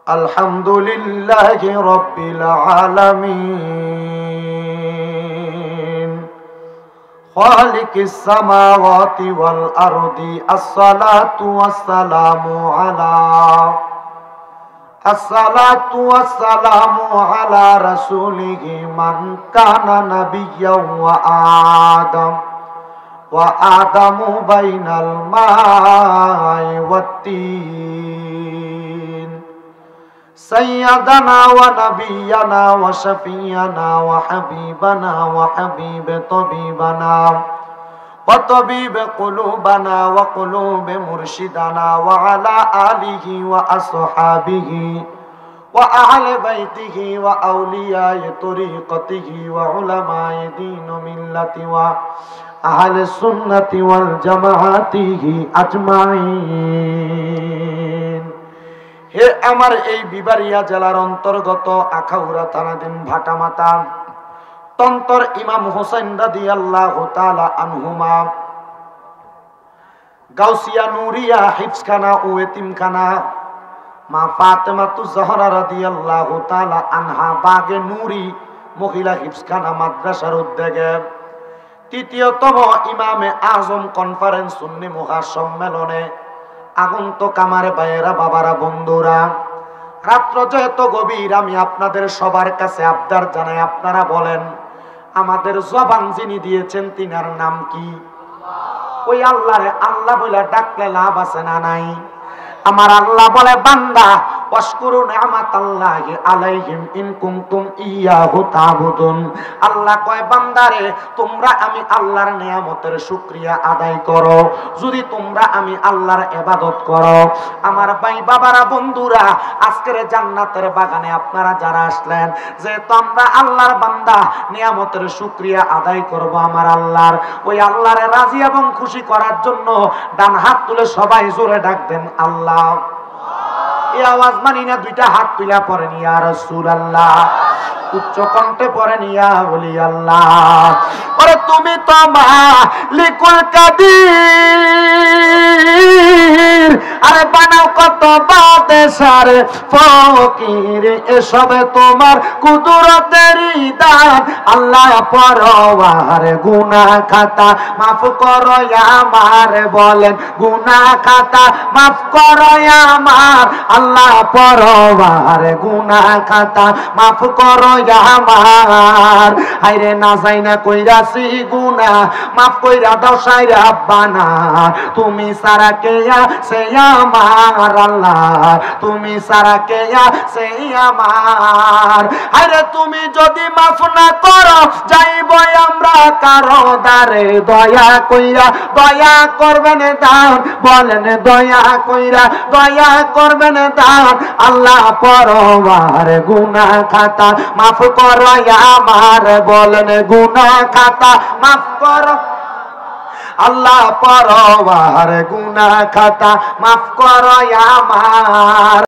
আলহামদুলিল্লাহি রাব্বিল আলামিন খালিকিস সামাওয়াতি ওয়াল আরদি আসসালাতু ওয়াসসালামু আলা রাসূলিহি মান কানা নাবিয়্যান ওয়া আদামু বাইনাল মাই ওয়াত-তিন سيدنا ونبينا وشفيعنا وحبيبنا وحبيب طبيبنا وطبيب قلوبنا وقلوب مرشدنا وعلى آله وأصحابه وأهل بيته وأولياء طريقته وعلماء دين ملة وأهل السنة والجماعة أجمعين। হে আমার এই বিবারিয়া জেলার অন্তর্গত আখাউড়া থানাধীন ভাটামাতা তন্তর ইমাম হোসেন রাদিয়াল্লাহু তাআলা আনহুমা গাউসিয়া নুরিয়া হিফজখানা ও এতিমখানা মা ফাতেমাতুজ জহরা রাদিয়াল্লাহু তাআলা আনহা বাগে নুরি মহিলা হিফজখানা মাদ্রাসার উদ্যোগে তৃতীয়তম ইমামে আজম কনফারেন্স সুন্নি মহাসম্মেলনে আগন্তুক আমার ভাইয়েরা, বাবারা, বন্ধুরা, রাত্র যেহেতু গভীর, আমি আপনাদের সবার কাছে আবদার জানাই, আপনারা বলেন আমাদের জবান যিনি দিয়েছেন তিনার নাম কি? ওই আল্লাহরে আল্লাহ বলে ডাকলে লাভ আছে না নাই? আমার আল্লাহ বলে, বান্দা ওয়াশকুরু নি'মাতাল্লাহি আলাইহিম ইন কুনতুম ইয়াহু তা'বুদুন। আল্লাহ কয়, বান্দারে তোমরা আমি আল্লাহর নিয়ামতের শুকরিয়া আদায় করো যদি তোমরা আমি আল্লাহর ইবাদত করো। আমার ভাই, বাবারা, বন্ধুরা, আজকের জান্নাতের বাগানে আপনারা যারা আসলেন, যে তোমরা আল্লাহর বান্দা, নিয়ামতের শুকরিয়া আদায় করব আমার আল্লাহর। ওই আল্লাহরে রাজি এবং খুশি করার জন্য ডান হাত তুলে সবাই জোরে ডাক দেন আল্লাহ। এই আওয়াজ মানি না, দুইটা হাত তুলা পড়েন ইয়া রাসূলুল্লাহ, উচ্চ কণ্ঠে পড়েন ইয়া ওলি আল্লাহ। ওরে তুমি তো মালিকুল কাদির, আরে বানাও কত বাদেশার ফকির, এসবে তোমার কুদরতেরই দান। আল্লাহ পরওয়ার গুনাহ খাতা মাফ করো আমার, বলেন গুনাহ খাতা মাফ করো আমার। আল্লাহ পরওয়ার গুনাহ খাতা মাফ করো আমার। হায়রে না যাই না কইরাছি গুনাহ, মাফ কইরা দাও সাইরা আব্বানা। তুমি সারা কে আছে আমার আল্লাহ, তুমি সারা কে আছে আমার। হায়রে তুমি যদি মাফ না করো, যাইব আমরা কারো দারে। দয়া কইরা দয়া করবেন দান, বলেন দয়া কইরা দয়া করবেন দান। আল্লাহ পরওয়ার গুনাহ খাতা মাফ করো আমার, বলেন গুনাহ খাতা মাফ করো। আল্লাহ পরওয়ার গুনাহ খাতা মাফ করো আমার।